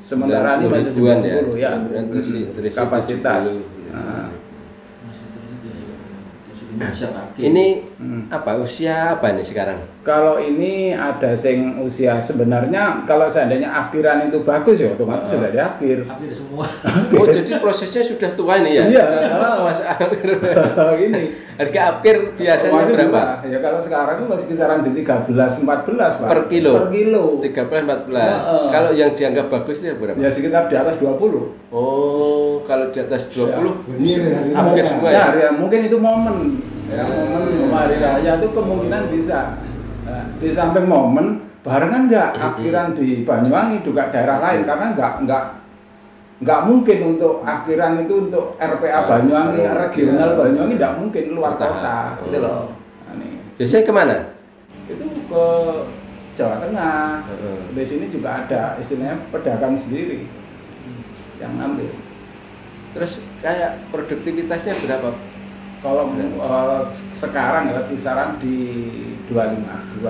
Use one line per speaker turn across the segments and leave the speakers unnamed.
Sementara ini masih 90 ya. Kapasitas.
Ini apa usia apa nih sekarang?
Kalau ini ada sing usia sebenarnya kalau seandainya akhiran itu bagus ya otomatis sudah di akhir.
Hampir semua.
Oh jadi prosesnya sudah tua nih ya?
Iya.
Mas akhir.
Ini
Harga akhir biasanya
masih
berapa?
murah. Ya kalau sekarang itu masih kisaran di 13-14 Pak.
Per kilo?
Per kilo.
13-14. Kalau yang dianggap bagus itu berapa?
Ya sekitar di atas 20.
Oh, kalau di atas 20
Ya.
hampir semua
ya?
ya?
Ya, mungkin itu momen. Ya, momen hari raya itu kemungkinan bisa. Nah, di samping momen, barengan nggak akhiran di Banyuwangi juga daerah lain karena nggak mungkin untuk akhiran itu untuk RPA Banyuwangi, regional Banyuwangi nggak mungkin luar kota, gitu loh. Nah, nih.
Biasanya kemana?
Itu ke Jawa Tengah. Di sini juga ada istilahnya pedagang sendiri yang ngambil.
Terus kayak produktivitasnya berapa?
Kalau sekarang ya kisaran di 2,5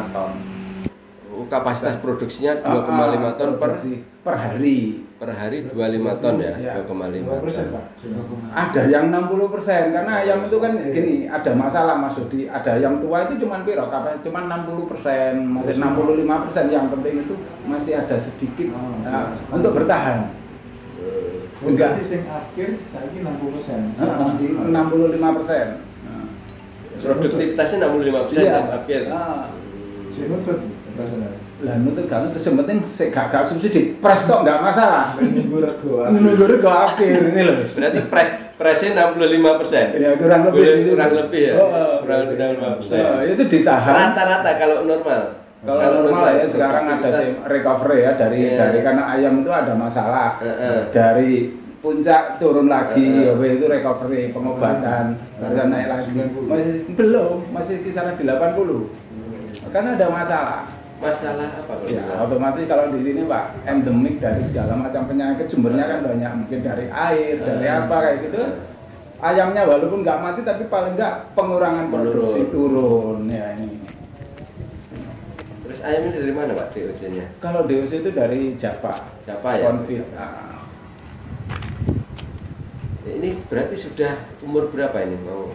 ton.
Oh, kapasitas produksinya 2,5 ton
per hari.
Per hari 25 ton ya, 2,5 ton.
Ada yang 60% karena ayam itu kan gini, ada masalah Mas Dodi. Ada yang tua itu cuma piro, cuma 60%, masih 65%. Yang penting itu masih ada sedikit untuk bertahan.
Enggak sing akhir saiki 60%.
65%.
Produktivitasnya 65% yang akhir.
Sing nutut rasane.
Lah nutut gak nutut sing penting gak subsidi. Pres tok enggak masalah.
Nunggu rego.
Nunggu rego akhir ini loh.
Berarti presnya 65%.
Ya kurang lebih
ya. Kurang 5%.
Itu ditahan.
Rata-rata kalau normal.
Kalau normal ya sekarang ada recovery ya dari karena ayam itu ada masalah. Dari puncak turun lagi, itu recovery, pengobatan, baru naik lagi. Masih kisaran di 80. Karena ada masalah.
Masalah apa kalau?
Ya, otomatis kalau di sini Pak, endemik dari segala macam penyakit sumbernya kan banyak, mungkin dari air, dari apa kayak gitu. Ayamnya walaupun nggak mati tapi paling nggak pengurangan produksi turun ya ini.
Terus ayamnya dari mana Pak DOC-nya?
Kalau DOC itu dari Java.
Java ya?
Konfit.
Ini berarti sudah umur berapa ini mau?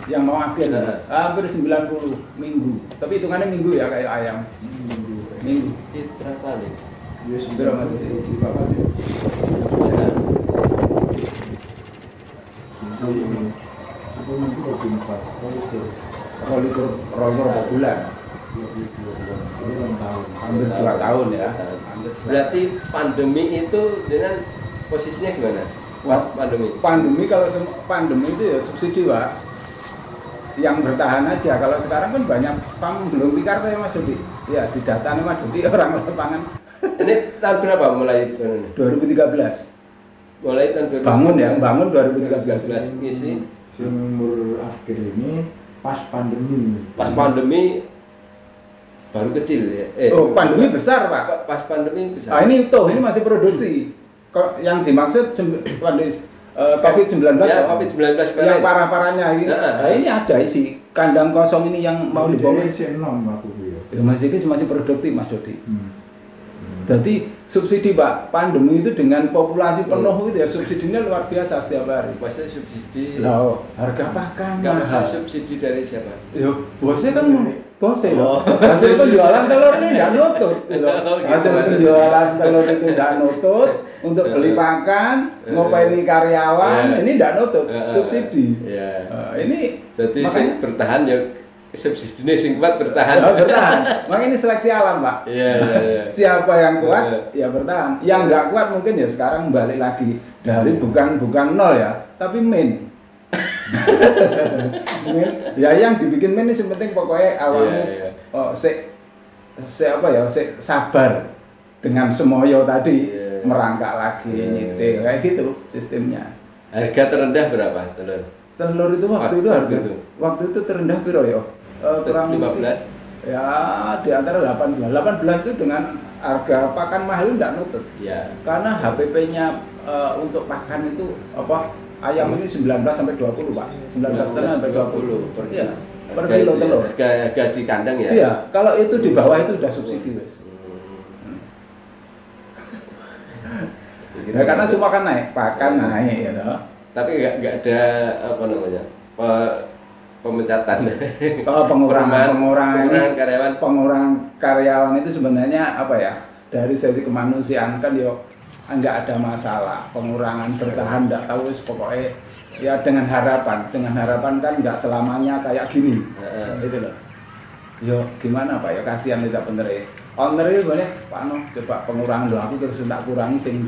Yang mau akhir hampir 90 minggu. Tapi hitungannya minggu ya kayak ayam. Minggu.
Itu berapa nih?
Ya berapa di Bapak dia?
Kalau itu rotor bulan. Hampir 2 tahun ya.
Berarti pandemi itu dengan posisinya gimana?
Pandemi kalau pandemi itu ya subsidi Pak. Yang bertahan aja. Kalau sekarang kan banyak farm belum pikar ya Mas Dodi. Ya di data nih Mas Dodi orang lapangan.
Ini tahun berapa mulai bangun?
2013.
Mulai tahun 2013.
Bangun 2013.
Ngisi.
Umur akhir ini pas pandemi.
Pas pandemi baru kecil ya.
Pandemi besar Pak.
Pas pandemi besar.
Ini masih produksi. Yang dimaksud COVID-19
ya, COVID-19
yang parah-parahnya ini. Ini ada isi kandang kosong ini yang mau dibawa. Ya masih produktif Mas Dodi. Jadi subsidi Pak, pandemi itu dengan populasi penuh itu ya subsidinya luar biasa setiap hari.
Masa subsidi?
Loh, harga pakan
mahal. Subsidi dari siapa?
Ya, bosnya kan bosnya loh. Hasil penjualan telur ini tidak nutut. Hasil penjualan telur itu tidak nutut untuk beli pakan, ngopeni karyawan, ini tidak nutut subsidi. Ini
jadi makanya bertahan ya. Subsidi sing kuat bertahan.
Bertahan. Makanya ini seleksi alam, Pak.
Iya.
Siapa yang kuat, ya bertahan. Yang nggak kuat mungkin ya sekarang balik lagi dari bukan nol ya, tapi min. Ya yang dibikin min ini penting pokoknya awalnya sabar dengan semoyo tadi merangkak lagi nyicil kayak gitu sistemnya.
Harga terendah berapa telur?
Telur itu waktu itu terendah piro ya? Kurang
15.
Ya di antara 18 itu dengan harga pakan mahal itu tidak nutut.
Ya.
Karena HPP-nya untuk pakan itu ayam ini 19 sampai 20 Pak. 19 sampai 20 per kilo. Per kilo telur.
Harga di kandang ya.
Iya, kalau itu di bawah itu sudah subsidi wes. Ya, karena semua kan naik, pakan naik ya toh.
Tapi nggak ada apa namanya pemecatan.
Oh, pengurangan
karyawan.
pengurangan karyawan itu sebenarnya apa ya? Dari sisi kemanusiaan kan yo nggak ada masalah. Pengurangan bertahan nggak tahu pokoknya ya dengan harapan kan nggak selamanya kayak gini. Itu loh. Yo gimana Pak? Ya kasihan tidak bener ya. Owner itu banyak Pak Ano coba pengurangan loh aku terus tak kurangi sing.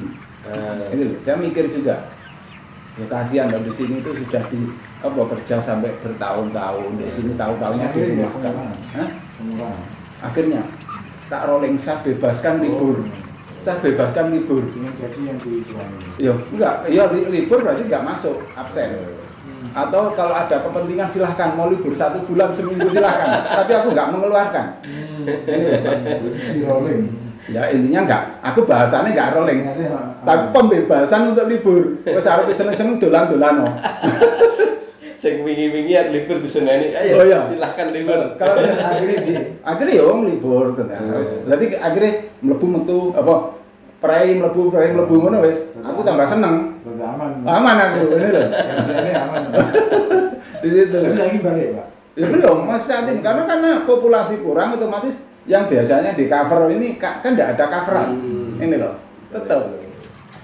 Itu loh. Saya mikir juga. Ya kasihan loh di sini itu sudah di kerja sampai bertahun-tahun di sini tahu-tahunya dirumahkan. Akhirnya tak rolling saya bebaskan libur. Saya bebaskan libur.
Ini jadi yang dikurangi.
Ya enggak, ya libur berarti enggak masuk absen. Atau kalau ada kepentingan silahkan mau libur 1 bulan seminggu silahkan. Tapi aku enggak mengeluarkan.
Di rolling.
Ya intinya enggak, aku bahasannya enggak rolling. Tapi pembebasan untuk libur. Wes arep seneng-seneng dolan-dolan no.
Sing wingi-wingi ada libur di Senin. Ayo
Oh, iya.
silahkan libur.
Kalau akhirnya ya libur kan.
Oh.
Berarti akhirnya mlebu metu apa prei mlebu ngono wis. Aku tambah seneng.
Udah aman.
Aman aku, bener lho.
Ini aman.
Di situ.
Tapi lagi balik, Pak.
Ya belum, masih saat ini karena populasi kurang otomatis yang biasanya di cover ini kan tidak ada coveran. Ini loh, tetap.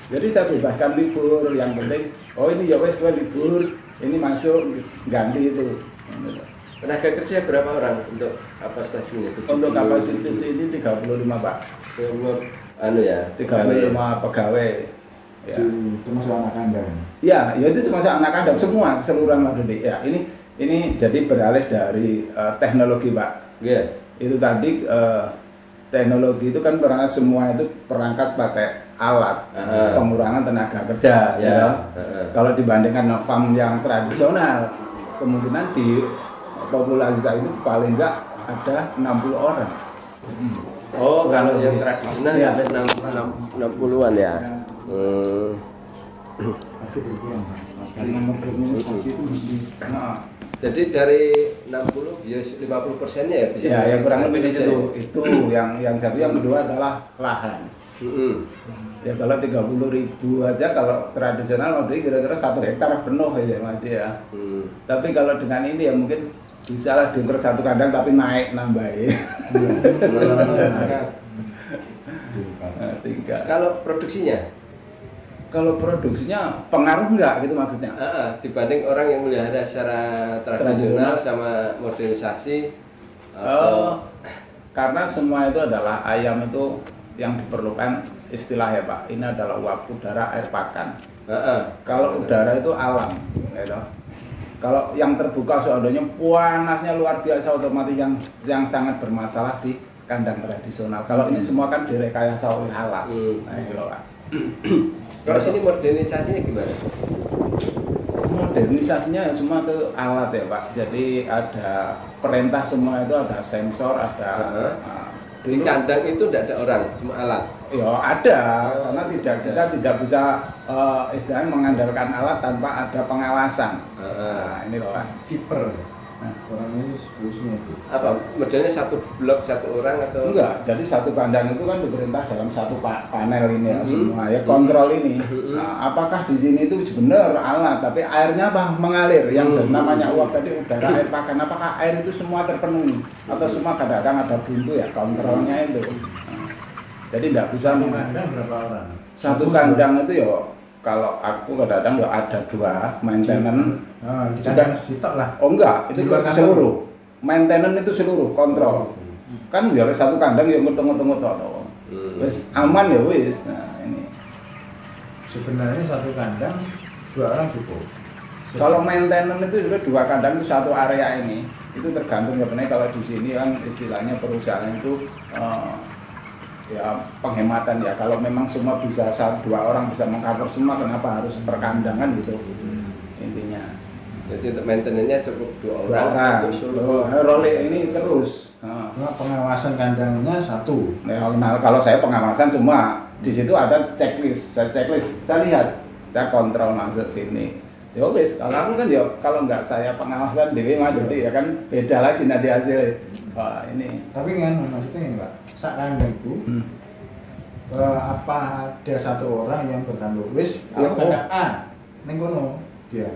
Jadi saya bebaskan libur, yang penting oh ini ya wes gue libur, ini masuk ganti itu.
Tenaga kerja berapa orang untuk apa stasiun itu?
Untuk kapasitas ini 35 Pak.
Anu ya,
35 pegawai. Ya.
Termasuk anak kandang.
Ya, ya itu termasuk anak kandang semua keseluruhan Madrid. Ya, ini jadi beralih dari teknologi Pak.
Iya.
Itu tadi teknologi itu kan perangkat semua itu perangkat pakai alat pengurangan tenaga kerja. Ya. Kalau dibandingkan farm yang tradisional, kemungkinan di populasi saya itu paling enggak ada 60 orang.
Oh, kalau yang tradisional
ya.
Sampai 60-an ya.
Karena modernisasi itu mesti.
Jadi dari 60 ya 50%-nya ya bisa.
Ya, yang kurang lebih di situ. Itu yang satu, yang kedua adalah lahan. Ya kalau 30.000 aja kalau tradisional udah kira-kira 1 hektar penuh ya Mas ya. Tapi kalau dengan ini ya mungkin bisa lah diukur 1 kandang tapi naik nambahin. Tinggal.
Kalau produksinya?
Kalau produksinya pengaruh enggak gitu maksudnya?
Dibanding orang yang melihara secara tradisional sama modernisasi.
Karena semua itu adalah ayam itu yang diperlukan istilah ya Pak. Ini adalah uap udara air pakan. Kalau udara itu alam, gitu. Kalau yang terbuka seadanya panasnya luar biasa otomatis yang sangat bermasalah di kandang tradisional. Kalau ini semua kan direkayasa oleh alat. Nah, itu loh Pak.
Kalau sini modernisasinya gimana?
Modernisasinya ya semua itu alat ya Pak. Jadi ada perintah semua itu ada sensor, ada.
Di kandang itu tidak ada orang, cuma alat.
Ya ada, karena kita tidak bisa istilahnya mengandalkan alat tanpa ada pengawasan. Nah, ini loh Pak.
Kiper. Orang ini seterusnya itu.
Apa? Modelnya 1 blok 1 orang atau?
Enggak, jadi 1 kandang itu kan diperintah dalam 1 panel ini ya semua ya kontrol ini. Nah, apakah di sini itu benar alat, tapi airnya apa mengalir yang namanya uap tadi udara air pakan. Apakah air itu semua terpenuhi atau semua kadang-kadang ada buntu ya kontrolnya itu. Nah, jadi tidak bisa
Kandang berapa orang?
1 kandang itu ya kalau aku kadang-kadang ya ada 2 maintenance.
Di kandang sitok lah.
Oh enggak, itu seluruh. Maintenance itu seluruh kontrol. Kan biar 1 kandang ya ngutang-ngutang toh. Wis aman ya wis. Nah, ini.
Sebenarnya 1 kandang 2 orang cukup.
Kalau maintenance itu juga 2 kandang itu 1 area ini. Itu tergantung ya benar kalau di sini kan istilahnya perusahaan itu ya penghematan ya. Kalau memang semua bisa 2 orang bisa mengcover semua, kenapa harus perkandangan gitu intinya.
Jadi untuk maintenance-nya cukup 2 orang.
Role ini terus.
Cuma pengawasan kandangnya 1.
Nah, kalau saya pengawasan semua di situ ada checklist. Saya lihat, saya kontrol masuk sini. Ya wis, kalau aku kan ya kalau nggak saya pengawasan dewi mah jadi ya kan beda lagi nanti hasil. Wah, ini.
Tapi kan maksudnya ini Pak, sak kandang itu apa ada satu orang yang bertanggung wis
Ya,
aku kandang A ning kono dia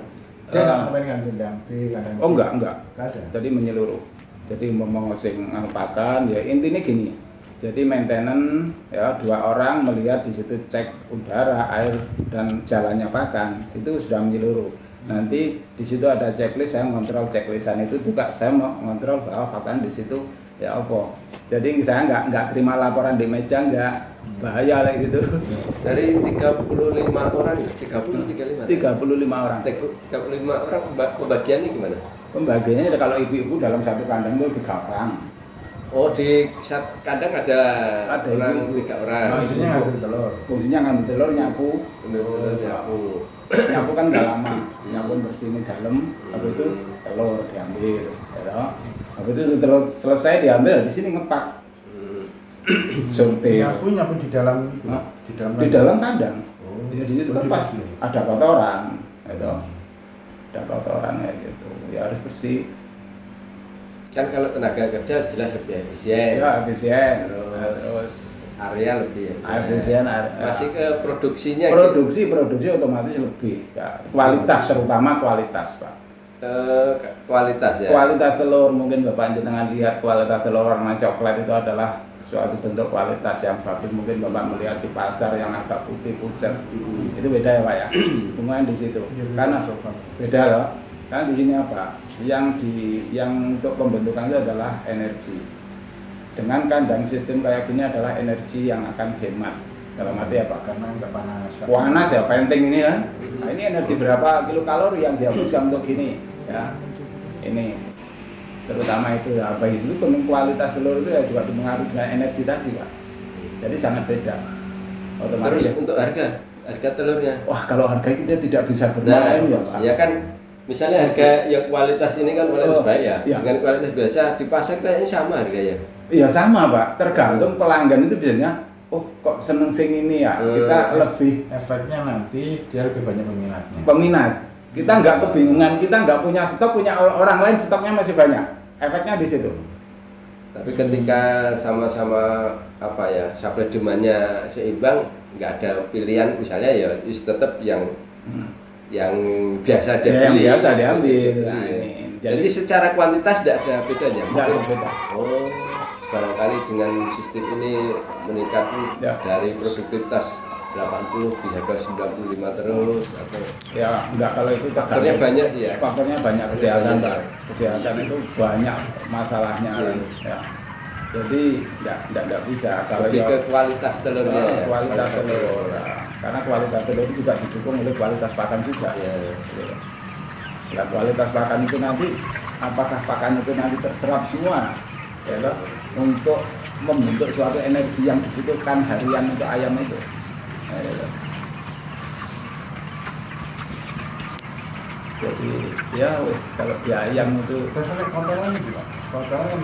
nggak ngapain kandang B kandang
Oh
C.
enggak.
Nggak ada.
Jadi menyeluruh. Jadi mau sing pakan ya intinya gini. Jadi maintenance ya 2 orang melihat di situ cek udara, air dan jalannya pakan itu sudah menyeluruh. Nanti di situ ada checklist, saya kontrol checklistan itu juga saya mau kontrol bahwa pakan di situ ya apa. Jadi saya nggak terima laporan di meja nggak bahaya lah gitu.
Dari 35 orang, 35
orang.
35 orang pembagiannya gimana?
Pembagiannya kalau ibu-ibu dalam satu kandang itu 3 orang.
Oh, di kandang ada orang
ibu.
3 orang.
Maksudnya ngambil telur.
Fungsinya ngambil telur, nyapu.
Nyapu.
Nyapu kan udah lama, nyapu bersihin dalam, habis itu telur diambil, ya. Habis itu telur selesai diambil di sini ngepak, sortir.
Nyapu di dalam itu,
Hah?
di dalam
Di dalam kandang.
Oh.
Ya, di situ
Oh,
kan pas
dibersih.
ada kotoran, gitu. Ada kotoran kayak gitu, ya harus bersih.
Kan kalau tenaga kerja jelas lebih efisien.
Ya efisien,
Terus area lebih
efisien.
Masih ke produksinya.
Produksi otomatis lebih, ya. Kualitas terutama kualitas, Pak.
Kualitas ya.
Kualitas telur mungkin Bapak jenengan lihat kualitas telur warna coklat itu adalah suatu bentuk kualitas yang bagus. Mungkin Bapak melihat di pasar yang agak putih pucat itu beda ya Pak ya. Lumayan di situ. Karena beda loh. Kan di sini apa? Yang untuk pembentukan itu adalah energi. Dengan kandang sistem kayak gini adalah energi yang akan hemat. Dalam arti apa?
Karena nggak panas.
Panas ya, penting ini kan. Nah, ini energi berapa kilokalori yang dihabiskan untuk gini ya. Ini terutama itu ya, bagi itu kualitas telur itu ya juga dipengaruhi dengan energi tadi Pak. Jadi sangat beda. Otomatis
Terus
ya.
untuk harga telurnya.
Wah, kalau harga kita tidak bisa bermain ya Pak.
Ya kan misalnya harga yang kualitas ini kan kualitas baik ya.
Iya.
Dengan kualitas biasa di pasar kayaknya sama harganya.
Iya sama Pak, tergantung pelanggan itu biasanya oh kok seneng sing ini ya, kita lebih
Efeknya nanti dia lebih banyak peminatnya.
peminat. Kita nggak kebingungan, kita nggak punya stok, punya orang lain stoknya masih banyak. Efeknya di situ.
Tapi ketika sama-sama apa ya, supply demand-nya seimbang, nggak ada pilihan misalnya ya tetap yang biasa dia
Ya, yang
beli.
biasa diambil.
Beli,
Nah,
ya.
ini.
Jadi secara kuantitas tidak ada bedanya.
Nggak ada beda.
Oh, barangkali dengan sistem ini meningkat
Ya.
dari produktivitas 80 bisa ke 95 terus atau
Ya nggak, kalau itu
faktornya banyak sih ya.
Faktornya banyak kesehatan
Banyak.
Pak. Kesehatan itu banyak masalahnya ya. Jadi nggak bisa kalau
Lebih
ya,
ke kualitas telurnya ya.
kualitas telur. Nah, karena kualitas telur itu juga didukung oleh kualitas pakan juga.
Ya.
Nah, kualitas pakan itu nanti apakah pakan itu nanti terserap semua ya toh, untuk membentuk suatu energi yang dibutuhkan harian untuk ayam itu. Nah, ya toh. Jadi ya wis kalau di ayam itu
Terus ada kotoran juga. Kotoran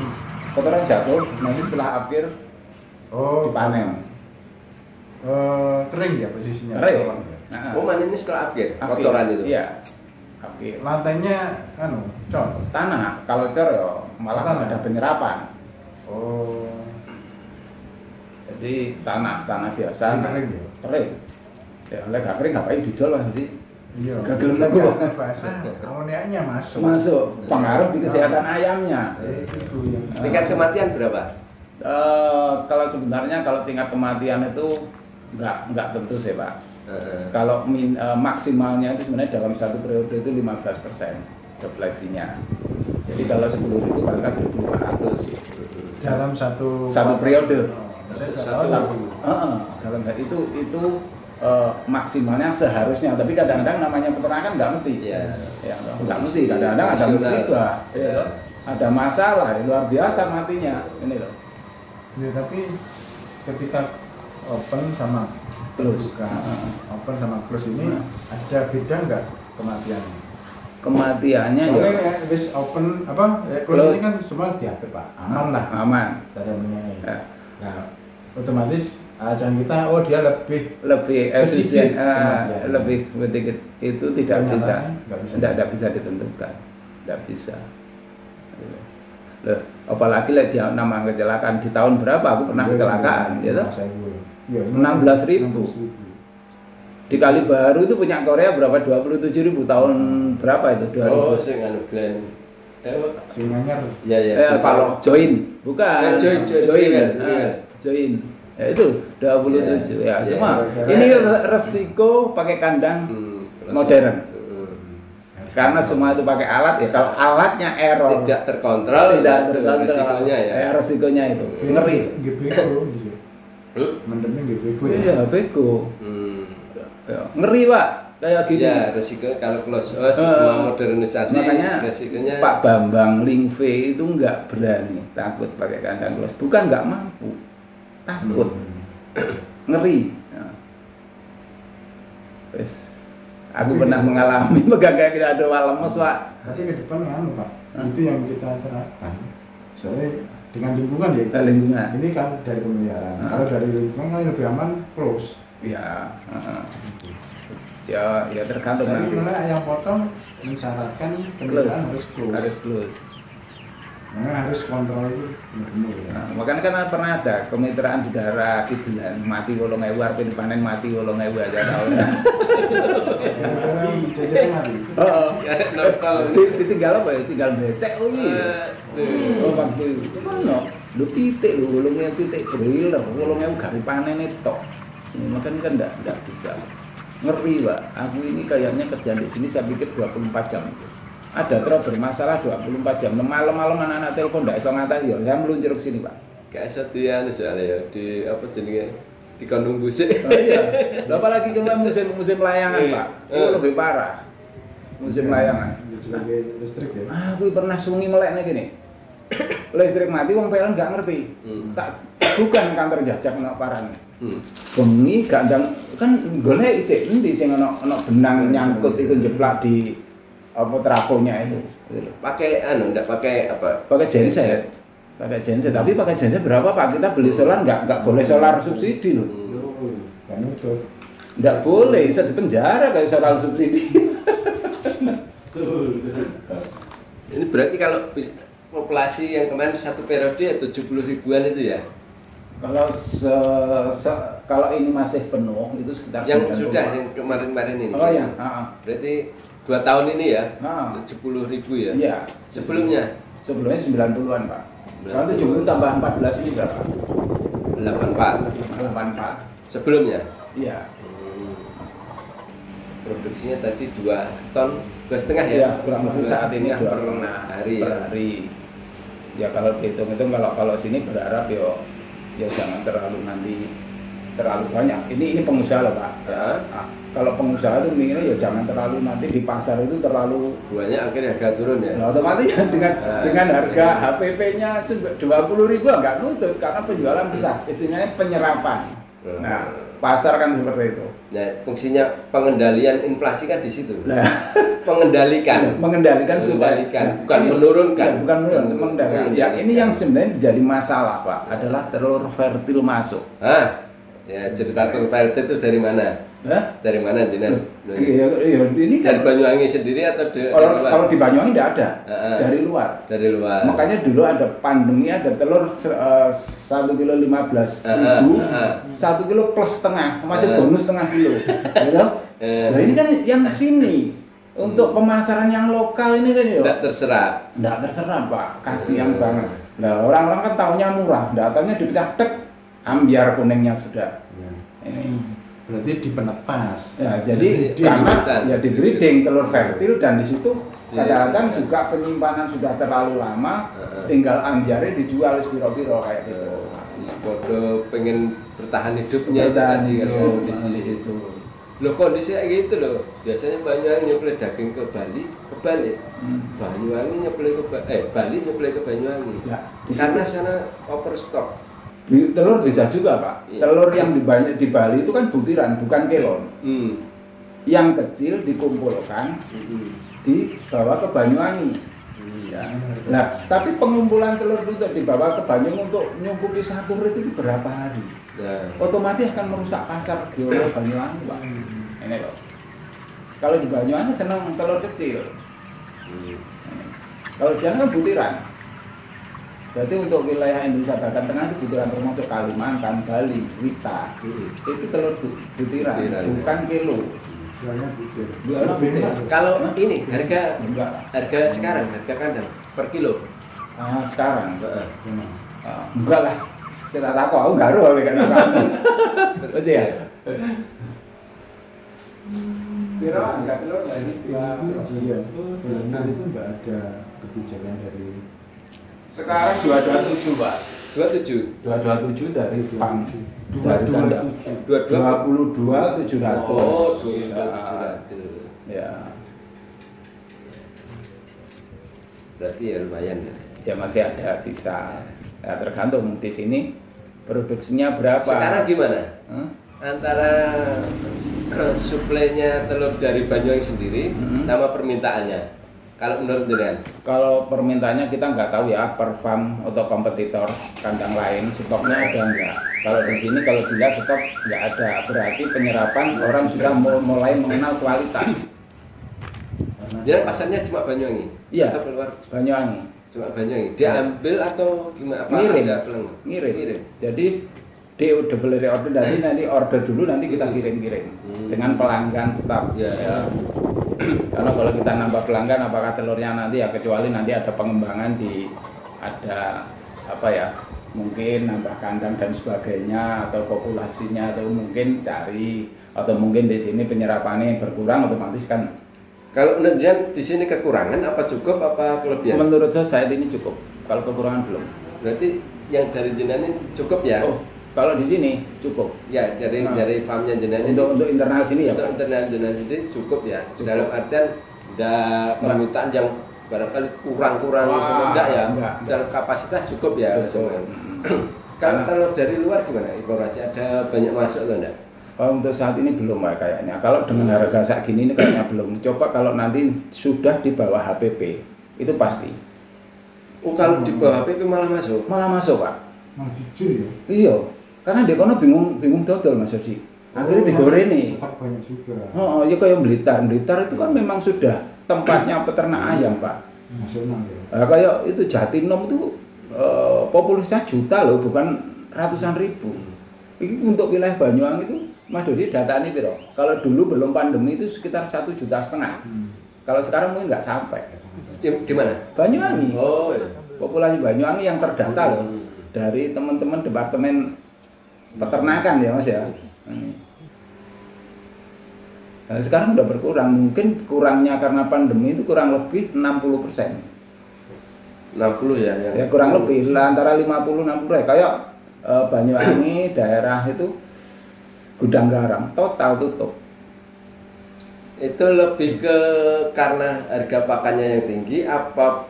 kotoran jatuh nanti setelah akhir dipanen.
Kering ya posisinya.
Kering. Nah,
Oh, mana ini setelah akhir
akhir.
kotoran itu.
Iya. Akhir.
Lantainya cor.
Tanah, kalau cor ya malah
Tanah.
ada penyerapan.
Oh.
Jadi tanah biasa.
Ini kering ya?
Kering. Ya oleh gak kering ngapain didol lah jadi
Iya.
Gak gelem aku.
Basah, amoniaknya masuk.
masuk pengaruh di kesehatan ayamnya.
Itu yang
Tingkat kematian berapa?
Kalau sebenarnya kalau tingkat kematian itu nggak tentu sih Pak. Kalau maksimalnya itu sebenarnya dalam satu periode itu 15% deflasinya. Jadi kalau 10.000 paling 1.500
dalam satu
periode.
Saya nggak
Satu.
tahu.
Dalam hal itu maksimalnya seharusnya, tapi kadang-kadang namanya peternakan nggak mesti.
Iya.
Ya, nggak mesti. Kadang-kadang ada musibah, ya, toh. Ada masalah luar biasa matinya. Ini loh.
Ya, tapi ketika open sama
Close.
buka, open sama close ini ada beda nggak kematiannya?
Kematiannya
Soalnya
ya
ya, wis open close
Close.
ini kan semua diatur Pak, aman lah.
aman.
Cara menyai.
Ya.
Nah, otomatis acan kita dia lebih
Lebih efisien,
Sedikit kematian.
lebih sedikit itu tidak bisa,
Kenyataannya nggak bisa.
tidak bisa ditentukan, tidak bisa. Loh, apalagi lek dia nama kecelakaan di tahun berapa aku pernah kecelakaan, ya toh? 16.000. Di Kali Baru itu punya Korea berapa? 27.000 tahun berapa itu? 2000.
Oh, sing anu Glenn.
Singanyar.
Ya.
Kalau join, bukan.
Join.
Join. Ya itu 27 ya. Semua. Ini resiko pakai kandang modern. Karena semua itu pakai alat ya. Kalau alatnya error,
tidak terkontrol, resikonya ya.
Resikonya itu ngeri.
Beko. Mendemnya beko.
Iya, beko. Ya, ngeri Pak, kayak gini.
Ya, resiko kalau close semua modernisasi,
makanya
resikonya
Pak Bambang Lingve itu nggak berani, takut pakai kandang close. Bukan nggak mampu, takut, ngeri. Ya. Wes, aku pernah mengalami megang kayak gini ada lemes Pak.
Tapi ke depan anu Pak, itu yang kita terapkan. Soalnya dengan lingkungan ya.
Lingkungan.
Ini kan dari pemeliharaan. Kalau dari lingkungan kan lebih aman close.
Ya, ya tergantung.
Jadi mulai yang potong mensyaratkan pemeliharaan harus close.
Harus close.
Nah, harus kontrol itu benar.
Nah, makanya kan pernah ada kemitraan di daerah Kidulan mati 8.000 arep dipanen mati 8.000 aja tahu.
Jajan mati.
Ditinggal apa ya? Tinggal becek iya. Oh waktu itu kan no, lu pitik lu 8.000 pitik grill 8.000 gak dipanen itu. Makanya kan enggak bisa. Ngeri Pak, aku ini kayaknya kerjaan di sini saya pikir 24 jam itu. Ada terus bermasalah 24 jam. Malam-malam anak-anak telepon enggak iso ngatasi ya, saya meluncur ke sini Pak.
kayak setian soalnya ya di apa jenenge di kandung busik.
Oh iya. Lah apalagi kalau musim layangan Pak, itu lebih parah. Musim layangan.
Sebagai listrik ya.
Aku pernah sungi meleknya gini. Listrik mati, wong PLN nggak ngerti. Tak bukan kantor jajak nggak parah. Bengi gandang kan golek isih endi sing ana benang nyangkut iku jeplak di apa trafonya itu.
Pakai anu enggak pakai apa?
Pakai genset. Pakai genset, tapi pakai genset berapa Pak? Kita beli solar nggak boleh solar subsidi loh.
Kan itu.
Nggak boleh, bisa dipenjara kayak solar subsidi.
Ini berarti kalau populasi yang kemarin satu periode ya 70 ribuan itu ya?
Kalau ini masih penuh itu sekitar
yang sudah yang kemarin-kemarin ini.
Oh ya,
berarti 2 tahun ini ya? 70 ribu ya?
Iya.
Sebelumnya
90-an Pak. Kalau 70 tambah 14 ini berapa?
84. Sebelumnya?
Iya.
Produksinya tadi 2 ton, 2,5 ya?
Iya, kurang lebih saat ini 2,5
hari
per hari. Ya kalau dihitung-hitung kalau sini berharap ya jangan terlalu banyak. Ini pengusaha loh Pak.
Ya.
Nah, kalau pengusaha itu mendingan ya jangan terlalu nanti di pasar itu terlalu
banyak akhirnya harga turun ya.
Nah, otomatis ya dengan harga HPP-nya 20.000 nggak nutut karena penjualan besar, istilahnya penyerapan. Nah, pasar kan seperti itu.
Nah, fungsinya pengendalian inflasi kan di situ. Nah, mengendalikan supaya bukan menurunkan.
Bukan mengendalikan. Ya, ini yang sebenarnya menjadi masalah Pak adalah telur fertil masuk.
Ya cerita telur fertil itu dari mana? Dari mana Jinan?
Iya, ini kan
dari Banyuwangi sendiri atau
kalau di Banyuwangi tidak ada, dari luar.
Dari luar.
Makanya dulu ada pandemi ada telur 1,15 kilo 1 kilo plus setengah, masih bonus setengah kilo. Gitu? Nah ini kan yang sini untuk pemasaran yang lokal ini kan ya. Tidak terserap Pak, kasihan banget. Nah orang-orang kan taunya murah, datanya dipecah tek, ambiar kuningnya sudah. Ini.
Berarti dipenetas.
Ya, jadi karena ya di breeding telur fertil dan di situ kadang-kadang juga penyimpanan sudah terlalu lama, tinggal ambiarnya dijual sepiro-piro kayak gitu.
Foto pengen bertahan hidupnya tadi kan di situ. Loh kondisi kayak gitu loh. Biasanya Banyuwangi nyuplai daging ke Bali, kebalik. Banyuwangi nyuplai ke Bali nyuplai ke Banyuwangi. Ya, karena sana overstock.
Telur bisa juga Pak. Iya. Telur yang di Bali itu kan butiran, bukan kelon. Yang kecil dikumpulkan, dibawa ke Banyuwangi. Ya. Nah, tapi pengumpulan telur itu dibawa ke Banyuwangi untuk nyungkupi satu rit itu berapa hari? Otomatis akan merusak pasar geolo Banyuwangi Pak. Ini loh. Kalau di Banyuwangi senang telur kecil. Kalau di sana kan butiran. Jadi untuk wilayah Indonesia bagian tengah itu butiran termasuk Kalimantan, Bali, Wita. Itu telur butiran, bukan kilo.
Jualnya butir.
Jualnya butir.
Kalau ini harga
Enggak.
harga sekarang harga kandang per kilo.
Sekarang
Gimana?
enggak lah. Saya tak tahu, aku enggak roh kan kamu. Betul ya? Piro enggak telur lagi.
Iya, filmnya itu nggak ada kebijakan dari
Sekarang 227, Pak.
27.
227 dari farm.
Dua-
Dari
dua-
kandang. 22.700.
Oh, 22.700.
Ya.
Berarti ya lumayan ya.
Ya masih ada sisa. Ya, tergantung di sini produksinya berapa.
Sekarang gimana?
Hah?
Antara suplainya telur dari Banyuwangi sendiri sama permintaannya. Kalau menurut jenengan?
Kalau permintaannya kita nggak tahu ya per farm atau kompetitor kandang lain stoknya ada nggak. Kalau di sini kalau bila stok nggak ada, berarti penyerapan orang sudah mulai mengenal kualitas.
Jadi pasarnya cuma Banyuwangi?
Iya.
Atau keluar
Banyuwangi.
cuma Banyuwangi? Diambil atau gimana? Apa
Ngirim.
ada pelengkap?
Ngirim. Jadi DO delivery order nanti order dulu nanti kita kirim-kirim dengan pelanggan tetap.
Ya.
Karena kalau kita nambah pelanggan apakah telurnya nanti ya kecuali nanti ada pengembangan ada apa ya mungkin nambah kandang dan sebagainya atau populasinya atau mungkin cari atau mungkin di sini penyerapannya berkurang otomatis kan.
Kalau menurut di sini kekurangan apa cukup apa kelebihan?
Menurut saya saat ini cukup. Kalau kekurangan belum.
Berarti yang dari jenengan ini cukup ya?
Oh, kalau di sini cukup.
Ya dari farmnya jenengan ini.
Untuk internal sini ya.
Untuk
Pak?
internal jenengan sendiri cukup ya. Dalam artian ada permintaan yang barangkali kurang-kurang enggak ya?
Enggak.
Dalam kapasitas cukup ya.
Cukup.
Kalau telur dari luar gimana? Informasi ada banyak masuk atau enggak?
Untuk saat ini belum Pak, kayaknya. Kalau dengan harga saat gini ini kayaknya belum. Coba kalau nanti sudah di bawah HPP itu pasti.
Oh kalau di bawah HP malah masuk?
Malah masuk Pak.
Malah jujur ya.
Iya, karena dia kono bingung dodol Mas Yosi. Akhirnya digoreng nih.
Stok banyak juga.
Oh, ya kayak Blitar. Blitar itu kan memang sudah tempatnya peternak ayam Pak.
Nasional ya.
Nah, kayak itu Jatinong itu populasinya juta loh, bukan ratusan ribu. Ini untuk wilayah Banyuwangi itu Mas Dodi data ini piro? Kalau dulu belum pandemi itu sekitar 1,5 juta. Kalau sekarang mungkin nggak sampai.
Di mana?
Banyuwangi.
Oh iya.
Populasi Banyuwangi yang terdata loh dari teman-teman departemen peternakan ya Mas ya. Nah, sekarang udah berkurang, mungkin kurangnya karena pandemi itu kurang lebih 60%.
60 ya?
Ya kurang lebih antara 50-60 kayak Banyuwangi daerah itu gudang garam total tutup.
Itu lebih ke karena harga pakannya yang tinggi apa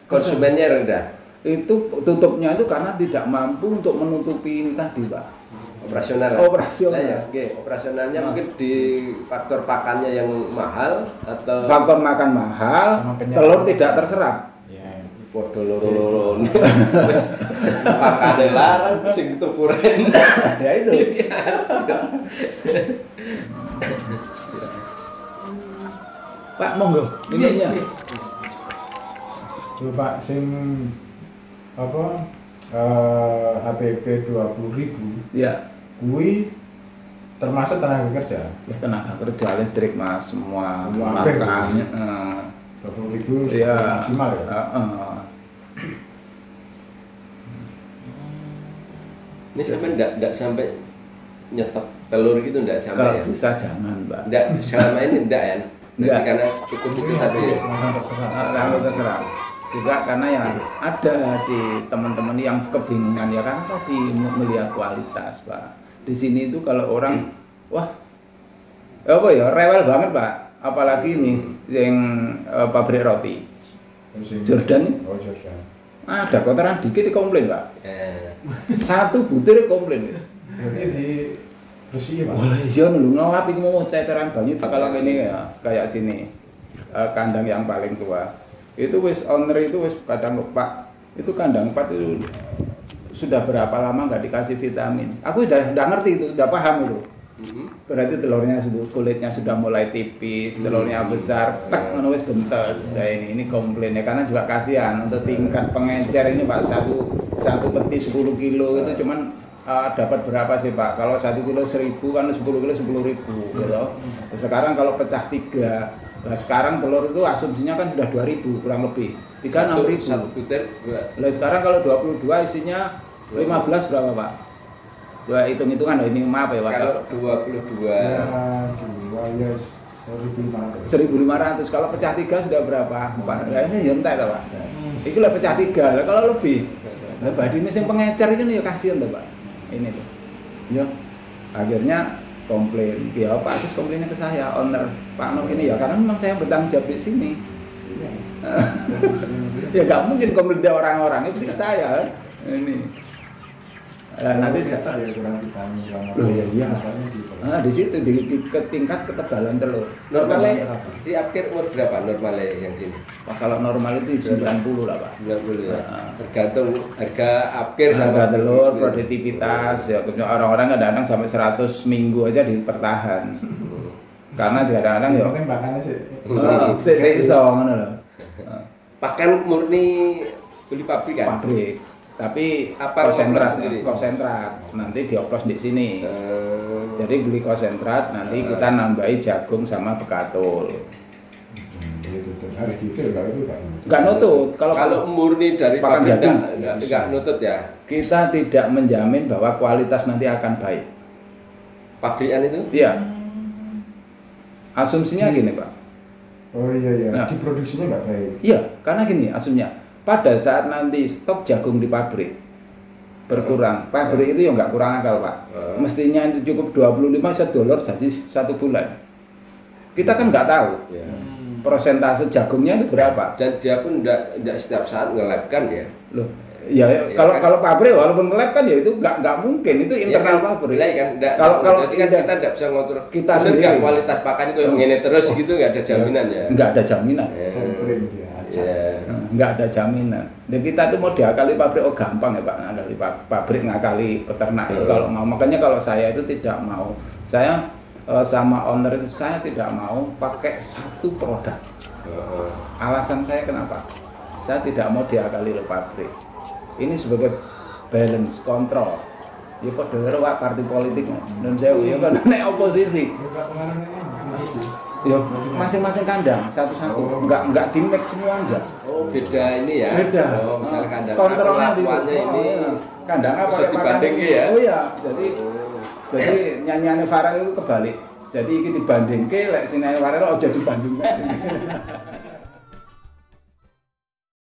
konsumennya rendah?
Itu tutupnya itu karena tidak mampu untuk menutupi ini tadi Pak.
Operasional.
Operasional.
Nah, ya, oke. Operasionalnya mungkin di faktor pakannya yang mahal atau
Faktor makan mahal, telur tidak terserap.
Ya.
podo loro-loro. Wis pakane larang sing tukuren.
Ya itu. Pak monggo, ininya.
Tuh Pak sing apa HPP 20.000
Ya.
kuwi termasuk tenaga kerja.
Ya tenaga kerja listrik Mas semua
Semua
makan.
20.000
Iya.
maksimal ya.
Ini sampai enggak sampai nyetok telur gitu enggak
Kalau
sampai ya?
bisa jangan Mbak.
Enggak, selama ini enggak ya?
Enggak.
Karena cukup itu tadi ya.
Lalu terserah. Juga karena yang ada di teman-teman yang kebingungan ya kan tadi melihat kualitas Pak. Di sini itu kalau orang wah apa ya rewel banget Pak. Apalagi ini yang pabrik roti. Jordan.
Oh Jordan.
Ada kotoran dikit dikomplain Pak. Satu butir komplain.
Jadi di bersih Pak.
Wah iya lu ngelap iku mau ceceran banyu kalau ini ya kayak sini. Kandang yang paling tua. Itu wis owner itu wis kadang Pak. Itu kandang 4 itu sudah berapa lama nggak dikasih vitamin. Aku udah ngerti itu, udah paham itu. Berarti telurnya sudah, kulitnya sudah mulai tipis, telurnya besar, tek ngono wis bentes. Nah, ini komplainnya karena juga kasihan untuk tingkat pengecer ini Pak, satu peti 10 kilo itu cuman dapat berapa sih Pak? Kalau 1 kilo 1.000 kan 10 kilo 10.000 gitu. Sekarang kalau pecah 3, nah sekarang telur itu asumsinya kan sudah 2.000 kurang lebih. 6.000.
Satu butir.
Lah sekarang kalau 22 isinya 15 berapa Pak? Dua hitung-hitungan ini maaf ya Pak.
Kalau 22
ya 1.500.
Kalau pecah 3 sudah berapa? Pak, kayaknya ya entek ta Pak. Itu lah pecah 3. Lah kalau lebih. Lah badine sing pengecer itu ya kasihan tuh Pak. Ini tuh. Ya. Akhirnya komplain. Ya Pak, terus komplainnya ke saya, owner Pak Nok ini ya karena memang saya bertanggung jawab di sini. Ya nggak mungkin komplain dari orang-orang itu ke saya. Ini. Nanti saya
kurang vitamin.
Loh ya iya. Di situ di tingkat ketebalan telur.
Normalnya di akhir umur berapa normalnya yang sini?
Pak, kalau normal itu 90 lah Pak.
90 ya. Tergantung harga akhir
harga telur, produktivitas ya. Orang-orang kadang-kadang sampai 100 minggu aja dipertahan. Karena kadang-kadang ya
mungkin makannya sih.
Sik iso ngono lho.
Pakan murni beli pabrik kan?
Pabrik. Tapi
apa
konsentrat nanti dioplos di sini. Jadi beli konsentrat nanti kita nambahi jagung sama bekatul.
Harus gitu ya itu
Enggak nutut.
Kalau murni dari
pakan
pabrik
jagung
enggak nutut ya.
Kita tidak menjamin bahwa kualitas nanti akan baik.
Pabrikan itu?
Iya. Asumsinya gini Pak.
Oh iya.
Nah,
diproduksinya nggak baik.
Iya, karena gini asumsinya. Pada saat nanti stok jagung di pabrik berkurang, pabrik itu ya nggak kurang akal Pak. Mestinya itu cukup 25 $1 jadi 1 bulan. Kita kan nggak tahu persentase jagungnya itu berapa.
Dan dia pun tidak setiap saat nge-lab kan ya.
Loh, ya kalau pabrik walaupun nge-lab kan ya itu nggak mungkin, itu internal pabrik.
Kan,
kalau
kita tidak bisa ngatur
kita sendiri
kualitas pakan itu ngene terus gitu nggak ada jaminan ya.
Nggak ada jaminan. Nggak ada jaminan. Dan kita tuh mau diakali pabrik gampang ya Pak, ngakali pabrik ngakali peternak itu kalau mau. Makanya kalau saya itu tidak mau, saya sama owner itu saya tidak mau pakai satu produk. Alasan saya kenapa? Saya tidak mau diakali oleh pabrik. Ini sebagai balance control. Ya kok dengar Pak partai politik dan saya ya kan nek oposisi. Ya, masing-masing kandang satu-satu, enggak di mix semua enggak.
Oh, beda ini ya.
Beda.
Oh, misalnya kandang
kontrolnya di
ini
kandang apa
pakai pakan ya.
Oh iya, jadi nyanyiane Farel itu kebalik. Jadi iki dibandingke lek sinane Farel aja dibandingke.